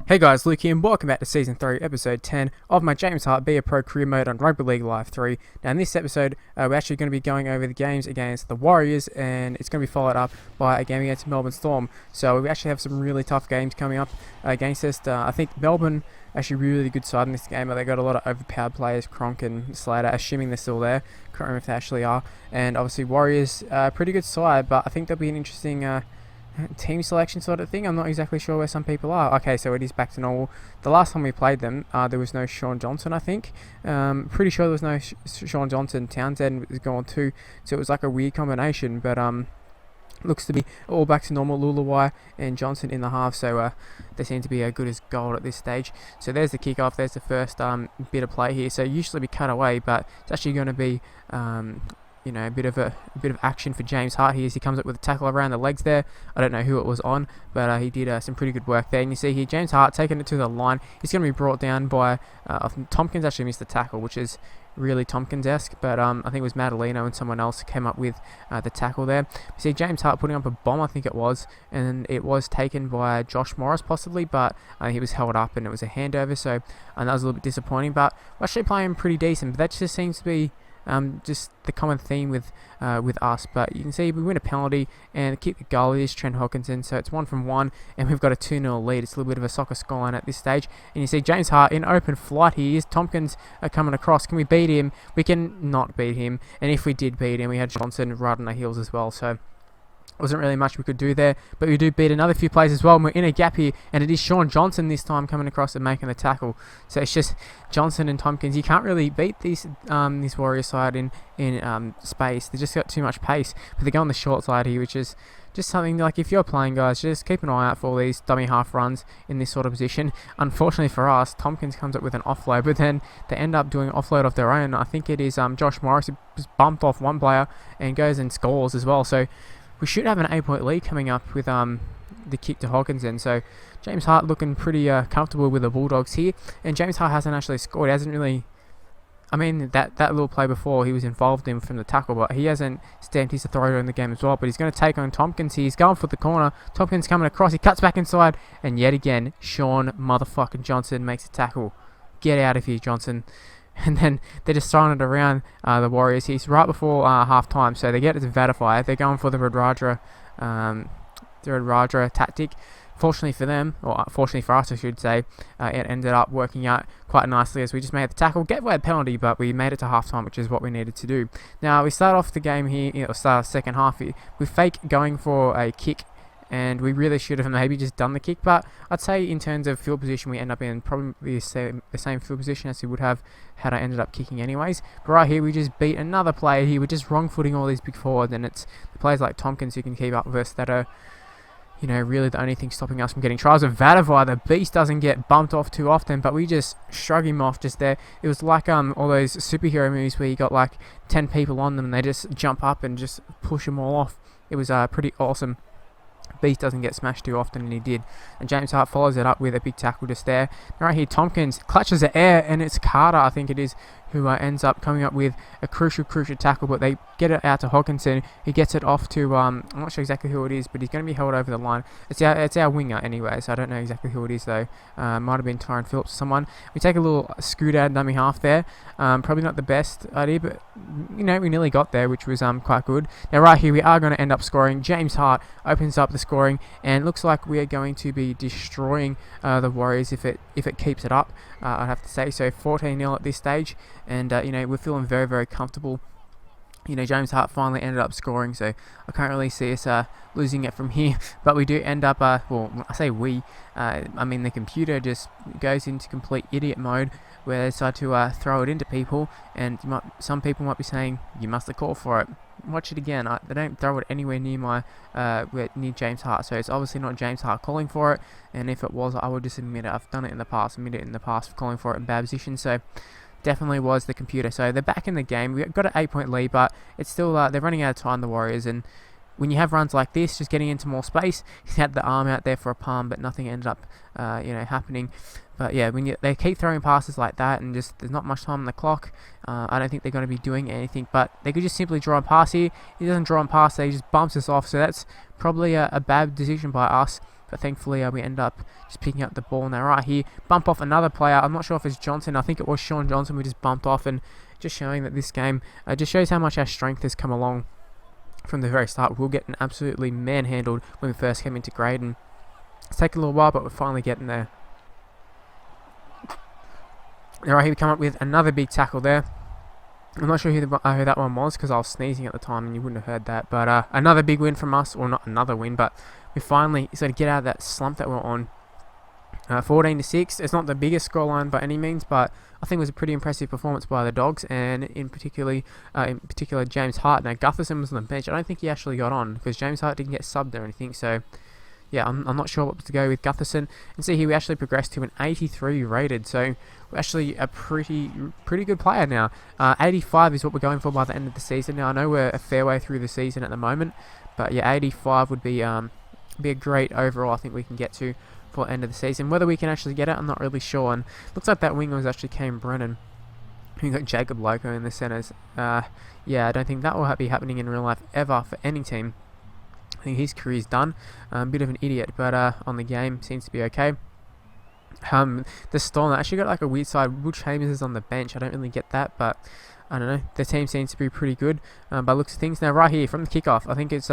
Hey guys, Luke here, and welcome back to Season 3, Episode 10 of my James Hart Be a Pro career mode on Rugby League Live 3. Now in this episode, we're actually going to be going over the games against the Warriors, and it's going to be followed up by a game against Melbourne Storm. So we actually have some really tough games coming up against us. I think Melbourne actually really good side in this game. They got a lot of overpowered players, Cronk and Slater, assuming they're still there. Can't remember if they actually are. And obviously Warriors, pretty good side, but I think there'll be an interesting team selection sort of thing. I'm not exactly sure where some people are. Okay, so it is back to normal. The last time we played them, there was no Sean Johnson, I think. Pretty sure there was no Sean Johnson. Townsend was gone too, so it was like a weird combination, but looks to be all back to normal. Lulawai and Johnson in the half, so they seem to be good as gold at this stage. So there's the kickoff. There's the first bit of play here. So usually we cut away, but it's actually going to be a bit of action for James Hart here as he comes up with a tackle around the legs there. I don't know who it was on, but he did some pretty good work there. And you see here James Hart taking it to the line. He's going to be brought down by Tompkins. Actually missed the tackle, which is really Tompkins-esque, but I think it was Madalino and someone else came up with the tackle there. You see James Hart putting up a bomb, I think it was, and it was taken by Josh Morris possibly, but he was held up and it was a handover, so that was a little bit disappointing. But we're actually playing pretty decent, but that just seems to be just the common theme with us. But you can see we win a penalty, and keep the goal is Trent Hawkinson, so it's 1-1, and we've got a 2-0 lead. It's a little bit of a soccer scoreline at this stage, and you see James Hart in open flight. He is Tompkins coming across. Can we beat him? We can not beat him, and if we did beat him, we had Johnson right on the heels as well, so wasn't really much we could do there, but we do beat another few players as well, and we're in a gap here, and it is Sean Johnson this time coming across and making the tackle. So it's just Johnson and Tompkins. You can't really beat this Warrior side in space. They just got too much pace, but they go on the short side here, which is just something like, if you're playing, guys, just keep an eye out for all these dummy half runs in this sort of position. Unfortunately for us, Tompkins comes up with an offload, but then they end up doing an offload of their own. I think it is Josh Morris who just bumped off one player and goes and scores as well. So we should have an 8-point lead coming up with the kick to Hawkinson. So James Hart looking pretty comfortable with the Bulldogs here. And James Hart hasn't actually scored. He hasn't really... I mean, that little play before he was involved in from the tackle, but he hasn't stamped his authority in the game as well. But he's going to take on Tompkins here. He's going for the corner. Tompkins coming across. He cuts back inside. And yet again, Sean motherfucking Johnson makes a tackle. Get out of here, Johnson. And then they're just throwing it around the Warriors. He's right before half time, so they get it to Vadify. They're going for the Radradra tactic. Fortunately for them, or fortunately for us I should say, it ended up working out quite nicely as we just made the tackle, get away a penalty, but we made it to half time, which is what we needed to do. Now we start off the game here, start the second half here, with Fake going for a kick, and we really should have maybe just done the kick, but I'd say in terms of field position we end up in probably the same field position as we would have had I ended up kicking anyways. But right here we just beat another player here. We're just wrong footing all these big forwards, and it's the players like Tompkins who can keep up with us that are really the only thing stopping us from getting tries. With Vadavai, the beast doesn't get bumped off too often, but we just shrug him off just there. It was like all those superhero movies where you got like 10 people on them and they just jump up and just push them all off. It was pretty awesome. Beast doesn't get smashed too often, and he did. And James Hart follows it up with a big tackle just there. Now right here, Tompkins clutches the air, and it's Carter, I think it is, who ends up coming up with a crucial tackle, but they get it out to Hawkinson. He gets it off to, I'm not sure exactly who it is, but he's going to be held over the line. It's our winger anyway, so I don't know exactly who it is though. Might have been Tyron Phillips or someone. We take a little scoot out dummy half there. Probably not the best idea, but we nearly got there, which was quite good. Now right here, we are going to end up scoring. James Hart opens up the scoring, and looks like we are going to be destroying the Warriors if it keeps it up, I'd have to say. So 14-0 at this stage, and we're feeling very, very comfortable. James Hart finally ended up scoring, so I can't really see us losing it from here. But we do end up, well, I say we, I mean the computer just goes into complete idiot mode where they decide to throw it into people, and some people might be saying, you must have called for it. Watch it again. They don't throw it anywhere near near James Hart, so it's obviously not James Hart calling for it, and if it was, I would just admit it. I've done it in the past, for calling for it in bad position, so definitely was the computer. So they're back in the game. We've got an 8-point lead, but it's still they're running out of time, the Warriors, and when you have runs like this, just getting into more space, he had the arm out there for a palm, but nothing ended up happening. But yeah, when they keep throwing passes like that, and just there's not much time on the clock, I don't think they're going to be doing anything. But they could just simply draw and pass here. He doesn't draw and pass, he just bumps us off. So that's probably a bad decision by us. but thankfully we end up just picking up the ball. Now right here, bump off another player. I'm not sure if it's Johnson. I think it was Sean Johnson. We just bumped off, and just showing that this game just shows how much our strength has come along from the very start. We'll get absolutely manhandled when we first came into grade, and it's taken a little while, but we're finally getting there. Now right here, we come up with another big tackle there. I'm not sure who that one was, because I was sneezing at the time and you wouldn't have heard that. But another big win from us, or not another win, but we finally sort of get out of that slump that we're on. 14-6. It's not the biggest scoreline by any means, but I think it was a pretty impressive performance by the Dogs, and in particular James Hart. Now Gutherson was on the bench. I don't think he actually got on, because James Hart didn't get subbed or anything. So yeah, I'm not sure what to go with Gutherson. And see here, we actually progressed to an 83 rated, so we're actually a pretty good player now. 85 is what we're going for by the end of the season. Now I know we're a fair way through the season at the moment, but yeah, 85 would be a great overall. I think we can get to for the end of the season. Whether we can actually get it, I'm not really sure. And looks like that winger was actually Cam Brennan. We got Jacob Loco in the centres. Yeah, I don't think that will be happening in real life ever for any team. I think his career's done. Bit of an idiot, but on the game seems to be okay. The Storm actually got like a weird side. Will Chambers is on the bench. I don't really get that, but I don't know. The team seems to be pretty good by looks of things. Now right here from the kickoff, I think it's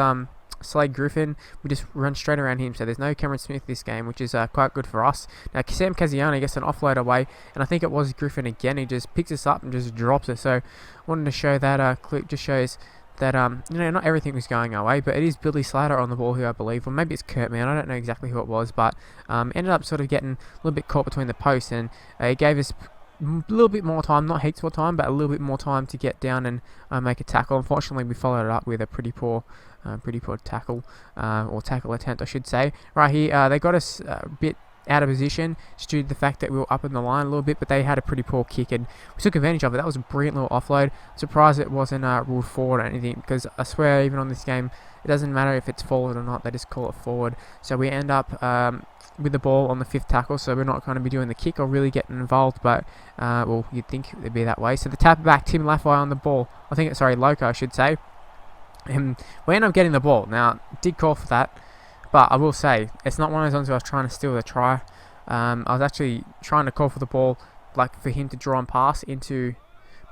Slade Griffin. We just run straight around him, so there's no Cameron Smith this game, which is quite good for us. Now Sam Kaziani gets an offload away, and I think it was Griffin again. He just picks us up and just drops it. So wanted to show that clip. Just shows that not everything was going our way, but it is Billy Slater on the ball, who I believe, or maybe it's Kurt Man, I don't know exactly who it was, but ended up sort of getting a little bit caught between the posts, and it gave us a little bit more time, not heaps more time, but a little bit more time to get down and make a tackle. Unfortunately, we followed it up with a pretty poor tackle, or tackle attempt, I should say. Right here, they got us a bit out of position just due to the fact that we were up in the line a little bit, but they had a pretty poor kick and we took advantage of it. That was a brilliant little offload. I'm surprised it wasn't ruled forward or anything, because I swear even on this game it doesn't matter if it's forward or not, they just call it forward. So we end up with the ball on the 5th tackle, so we're not going to be doing the kick or really getting involved, but well, you'd think it'd be that way. So the tap back, Tim Laffey on the ball, Loco I should say, and we end up getting the ball. Now did call for that, but I will say, it's not one of those ones where I was trying to steal the try. I was actually trying to call for the ball, like for him to draw and pass into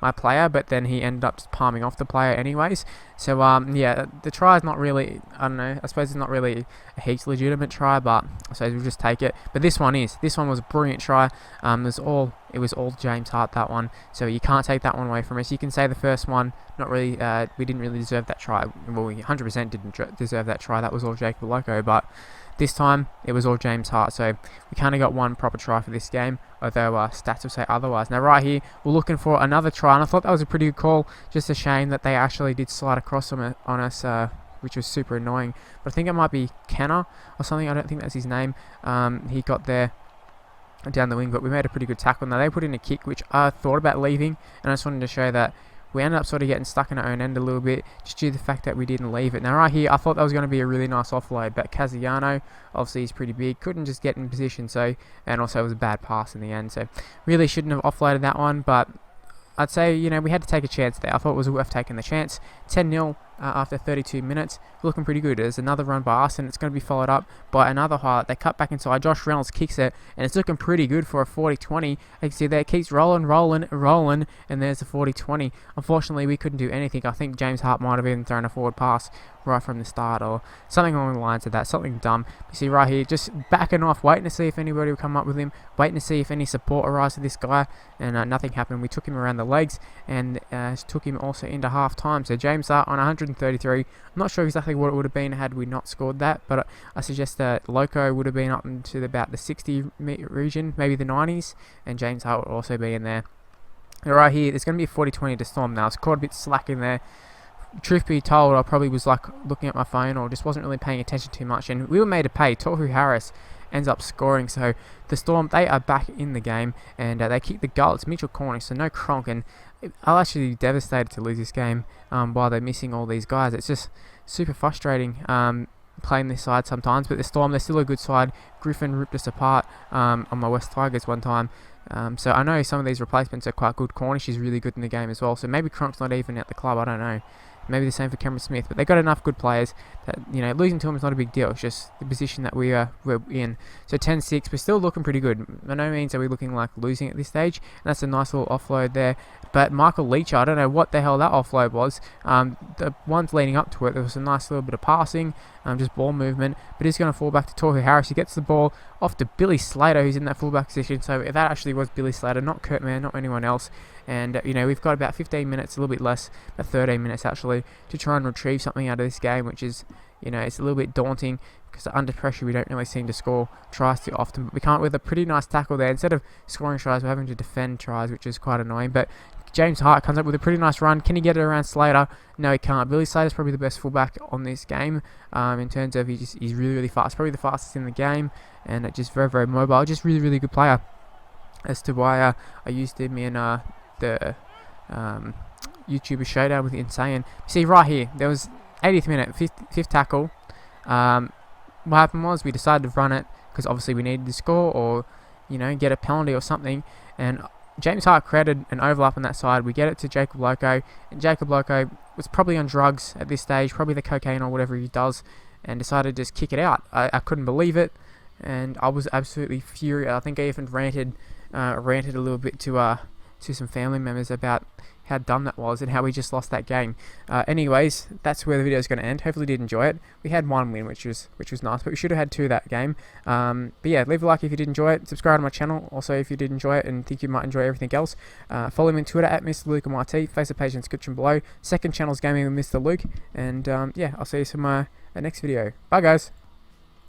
my player, but then he ended up just palming off the player anyways. So yeah, the try is not really, I don't know, I suppose it's not really a heaps legitimate try, but I suppose we'll just take it. But this one was a brilliant try. It was all James Hart, that one, so you can't take that one away from us. You can say the first one, not really, we didn't really deserve that try. Well, we 100% didn't deserve that try. That was all Jacob Loco, but this time it was all James Hart, so we kind of got one proper try for this game, although stats will say otherwise. Now right here, we're looking for another try, and I thought that was a pretty good call. Just a shame that they actually did slide across on us, which was super annoying. But I think it might be Kenner or something. I don't think that's his name. He got there down the wing, but we made a pretty good tackle. Now they put in a kick, which I thought about leaving, and I just wanted to show that we ended up sort of getting stuck in our own end a little bit, just due to the fact that we didn't leave it. Now right here, I thought that was going to be a really nice offload, but Kaziano, obviously he's pretty big, couldn't just get in position, and also it was a bad pass in the end, so really shouldn't have offloaded that one, but I'd say, we had to take a chance there. I thought it was worth taking the chance. 10-0 after 32 minutes. Looking pretty good. There's another run by us, and it's going to be followed up by another highlight. They cut back inside. Josh Reynolds kicks it, and it's looking pretty good for a 40-20. You can see there, it keeps rolling, and there's the 40-20. Unfortunately, we couldn't do anything. I think James Hart might have even thrown a forward pass right from the start, or something along the lines of that, something dumb. You see right here, just backing off, waiting to see if anybody will come up with him, waiting to see if any support arrives to this guy, and nothing happened. We took him around the legs, and took him also into half time. So James Hart on 133. I'm not sure exactly what it would have been had we not scored that, but I suggest that Loco would have been up into about the 60 region, maybe the 90s, and James Hart would also be in there. Right here, there's going to be a 40-20 to Storm now. It's caught a bit slack in there. Truth be told, I probably was like looking at my phone or just wasn't really paying attention too much, and we were made to pay. Tohu Harris ends up scoring, so the Storm, they are back in the game, and they kick the goal. It's Mitchell Cornish, so no Cronk, and I'll actually be devastated to lose this game while they're missing all these guys. It's just super frustrating playing this side sometimes, but the Storm, they're still a good side. Griffin ripped us apart on my West Tigers one time. So I know some of these replacements are quite good. Cornish is really good in the game as well, so maybe Cronk's not even at the club, I don't know. Maybe the same for Cameron Smith, but they got enough good players that, you know, losing to them is not a big deal. It's just the position that we're in. So 10-6, we're still looking pretty good. By no means are we looking like losing at this stage, and that's a nice little offload there. But Michael Leach, I don't know what the hell that offload was. The ones leading up to it, there was a nice little bit of passing, just ball movement, but he's going to fall back to Tohu Harris. He gets the ball off to Billy Slater, who's in that fullback position. So that actually was Billy Slater, not Kurt Mann, not anyone else. And you know, we've got about 15 minutes, a little bit less, about 13 minutes actually, to try and retrieve something out of this game, which is, you know, it's a little bit daunting because under pressure we don't really seem to score tries too often. But we can't, with a pretty nice tackle there. Instead of scoring tries, we're having to defend tries, which is quite annoying. But James Hart comes up with a pretty nice run. Can he get it around Slater? No, he can't. Billy Slater's probably the best fullback on this game in terms of he's really, really fast. Probably the fastest in the game, and just very, very mobile. Just really, really good player. As to why I used him in the YouTuber showdown with Insane. See right here, there was 80th minute, fifth tackle. What happened was we decided to run it because obviously we needed to score or, you know, get a penalty or something, and James Hart created an overlap on that side. We get it to Jacob Loco, and Jacob Loco was probably on drugs at this stage, probably the cocaine or whatever he does, and decided to just kick it out. I couldn't believe it, and I was absolutely furious. I think I even ranted a little bit to some family members about how dumb that was and how we just lost that game. Anyways, that's where the video is going to end. Hopefully you did enjoy it. We had one win, which was nice, but we should have had two that game. But yeah, leave a like if you did enjoy it. Subscribe to my channel also if you did enjoy it and think you might enjoy everything else. Follow me on Twitter at Mr. Luke MIT. Facebook page in the description below. Second channel's Gaming with Mr. Luke. And yeah, I'll see you in my next video. Bye guys.